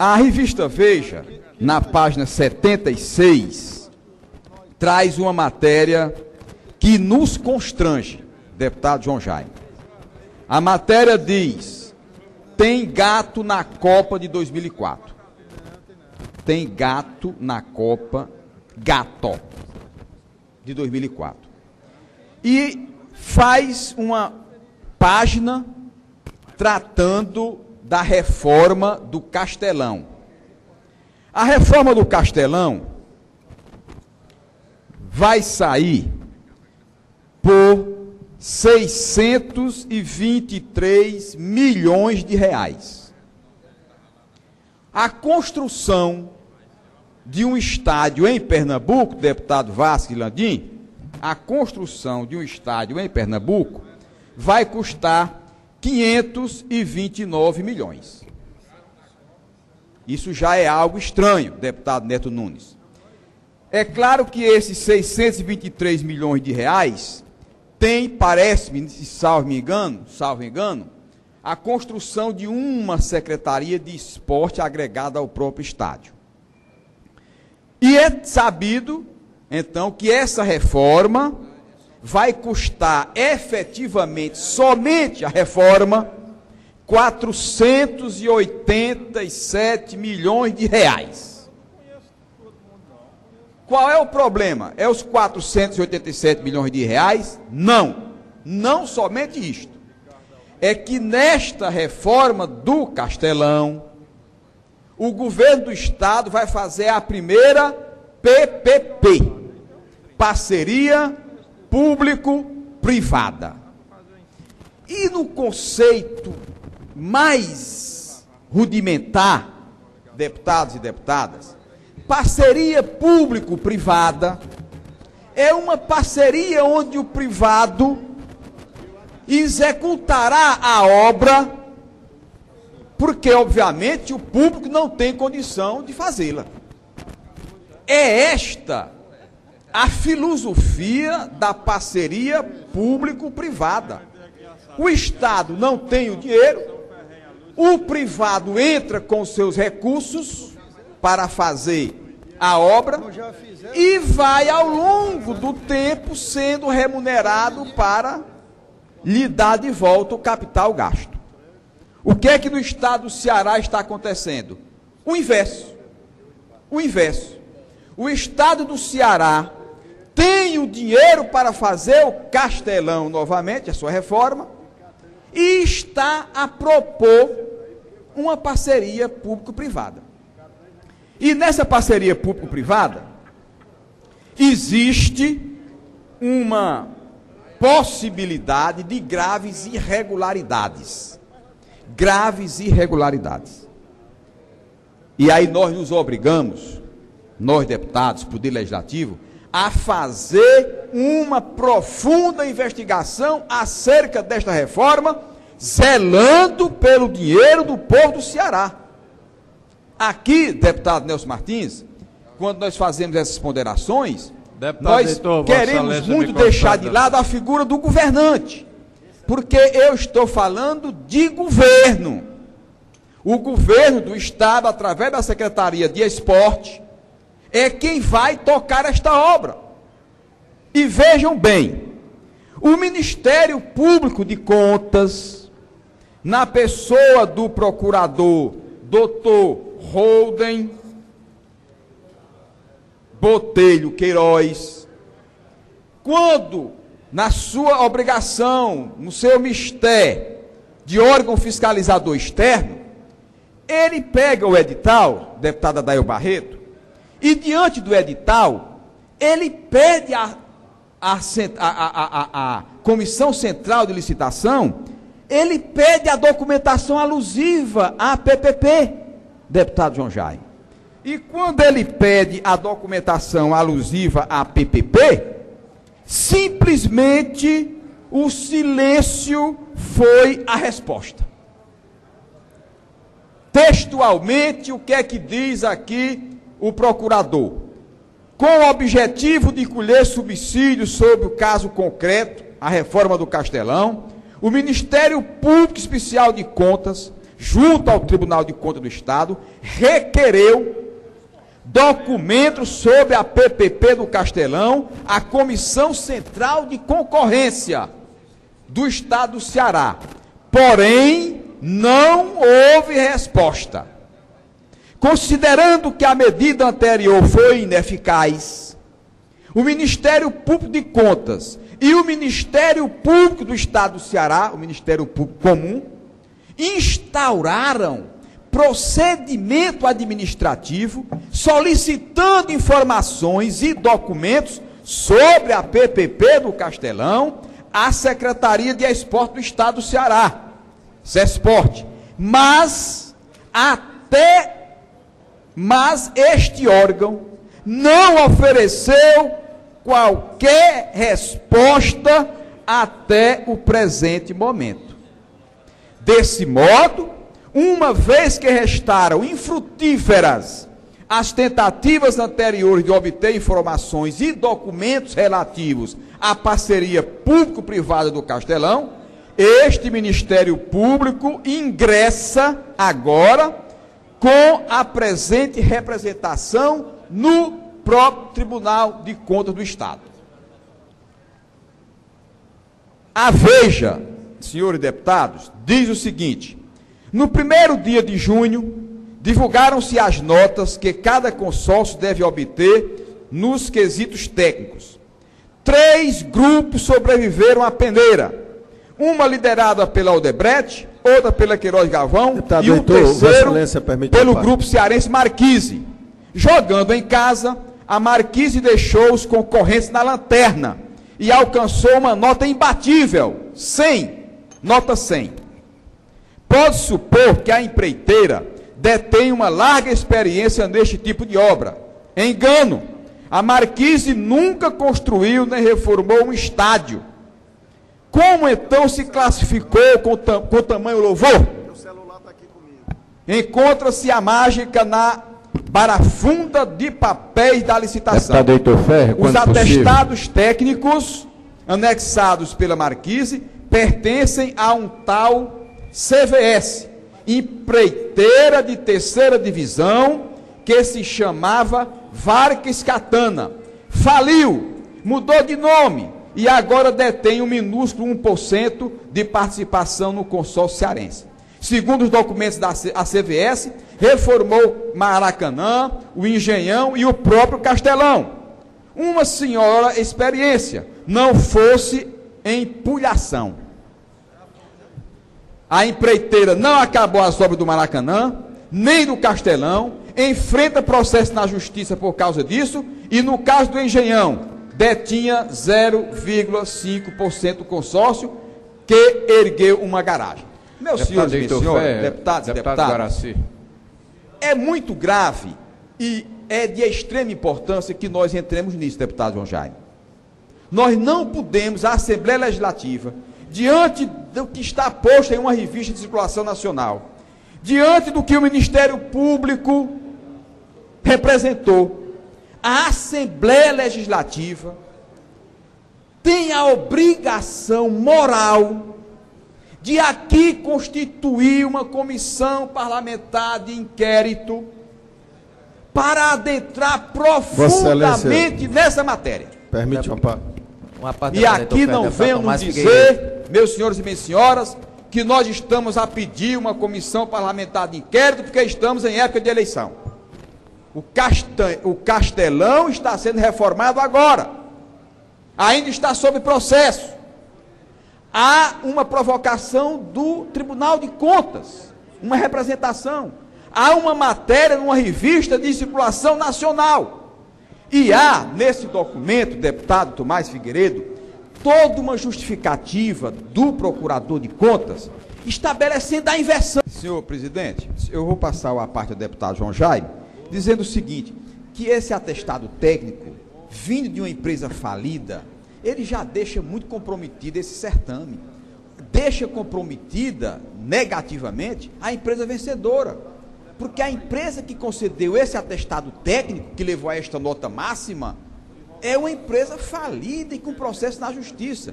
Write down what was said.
A revista Veja, na página 76, traz uma matéria que nos constrange, deputado João Jaime. A matéria diz: tem gato na Copa de 2004. Tem gato na Copa, gato, de 2004. E faz uma página tratando da reforma do Castelão. A reforma do Castelão vai sair por 623 milhões de reais. A construção de um estádio em Pernambuco, deputado Vasco Landim, a construção de um estádio em Pernambuco vai custar 529 milhões. Isso já é algo estranho, deputado Neto Nunes. É claro que esses 623 milhões de reais tem, parece-me, salvo engano, a construção de uma secretaria de esporte agregada ao próprio estádio. E é sabido, então, que essa reforma vai custar efetivamente, somente a reforma, 487 milhões de reais. Qual é o problema? É os 487 milhões de reais? Não. Não somente isto. É que nesta reforma do Castelão, o governo do estado vai fazer a primeira PPP, parceria público-privada. E no conceito mais rudimentar, deputados e deputadas, parceria público-privada é uma parceria onde o privado executará a obra, porque, obviamente, o público não tem condição de fazê-la. É esta a filosofia da parceria público-privada. O Estado não tem o dinheiro, o privado entra com seus recursos para fazer a obra e vai, ao longo do tempo, sendo remunerado para lhe dar de volta o capital gasto. O que é que no estado do Ceará está acontecendo? O inverso. O inverso. O estado do Ceará tem o dinheiro para fazer o Castelão novamente, a sua reforma, e está a propor uma parceria público-privada. E nessa parceria público-privada, existe uma possibilidade de graves irregularidades. Graves irregularidades. E aí nós nos obrigamos, nós deputados, Poder Legislativo, a fazer uma profunda investigação acerca desta reforma, zelando pelo dinheiro do povo do Ceará. Aqui, deputado Nelson Martins, quando nós fazemos essas ponderações, nós queremos muito deixar de lado a figura do governante, porque eu estou falando de governo. O governo do Estado, através da Secretaria de Esporte, é quem vai tocar esta obra. E vejam bem, o Ministério Público de Contas, na pessoa do procurador Dr. Holden Botelho Queiroz, quando, na sua obrigação, no seu mistério de órgão fiscalizador externo, ele pega o edital, deputada Adair Barreto, e diante do edital, ele pede à Comissão Central de Licitação, ele pede a documentação alusiva à PPP, deputado João Jaime. E quando ele pede a documentação alusiva à PPP, simplesmente o silêncio foi a resposta. Textualmente, o que é que diz aqui o procurador? Com o objetivo de colher subsídios sobre o caso concreto, a reforma do Castelão, o Ministério Público Especial de Contas junto ao Tribunal de Contas do Estado, requereu documentos sobre a PPP do Castelão à Comissão Central de Concorrência do Estado do Ceará. Porém, não houve resposta. Considerando que a medida anterior foi ineficaz, o Ministério Público de Contas e o Ministério Público do Estado do Ceará, o Ministério Público Comum, instauraram procedimento administrativo solicitando informações e documentos sobre a PPP do Castelão à Secretaria de Esporte do Estado do Ceará, SESPORT. Mas este órgão não ofereceu qualquer resposta até o presente momento. Desse modo, uma vez que restaram infrutíferas as tentativas anteriores de obter informações e documentos relativos à parceria público-privada do Castelão, este Ministério Público ingressa agora com a presente representação no próprio Tribunal de Contas do Estado. A Veja, senhores deputados, diz o seguinte: no primeiro dia de junho, divulgaram-se as notas que cada consórcio deve obter nos quesitos técnicos. 3 grupos sobreviveram à peneira, uma liderada pela Odebrecht, outra pela Queiroz Galvão e o terceiro pelo grupo cearense Marquise. Jogando em casa, a Marquise deixou os concorrentes na lanterna e alcançou uma nota imbatível, 100, nota 100. Pode supor que a empreiteira detém uma larga experiência neste tipo de obra. Engano, a Marquise nunca construiu nem reformou um estádio. Como então se classificou com tamanho louvor? Meu celular está aqui comigo. Encontra-se a mágica na barafunda de papéis da licitação. Os atestados técnicos anexados pela Marquise pertencem a um tal CVS, empreiteira de terceira divisão, que se chamava Varques Catana. Faliu, mudou de nome e agora detém um minúsculo 1% de participação no consórcio cearense. Segundo os documentos da CVS, reformou Maracanã, o Engenhão e o próprio Castelão. Uma senhora experiência, não fosse empulhação. A empreiteira não acabou as obras do Maracanã, nem do Castelão, enfrenta processo na justiça por causa disso, e no caso do Engenhão, detinha 0,5% do consórcio, que ergueu uma garagem. Meus senhores e senhores, deputados e deputadas, é muito grave e é de extrema importância que nós entremos nisso, deputado João Jaime. Nós não podemos, a Assembleia Legislativa, diante do que está posto em uma revista de circulação nacional, diante do que o Ministério Público representou, a Assembleia Legislativa tem a obrigação moral de aqui constituir uma comissão parlamentar de inquérito para adentrar profundamente nessa matéria. Permite, papai. E aqui não venham nos dizer, meus senhores e minhas senhoras, que nós estamos a pedir uma comissão parlamentar de inquérito porque estamos em época de eleição. O Castelão está sendo reformado agora. Ainda está sob processo. Há uma provocação do Tribunal de Contas, uma representação. Há uma matéria numa revista de circulação nacional. E há, nesse documento, deputado Tomás Figueiredo, toda uma justificativa do Procurador de Contas estabelecendo a inversão. Senhor presidente, eu vou passar a parte do deputado João Jaime, dizendo o seguinte, que esse atestado técnico, vindo de uma empresa falida, ele já deixa muito comprometido esse certame. Deixa comprometida, negativamente, a empresa vencedora. Porque a empresa que concedeu esse atestado técnico, que levou a esta nota máxima, é uma empresa falida e com processo na justiça.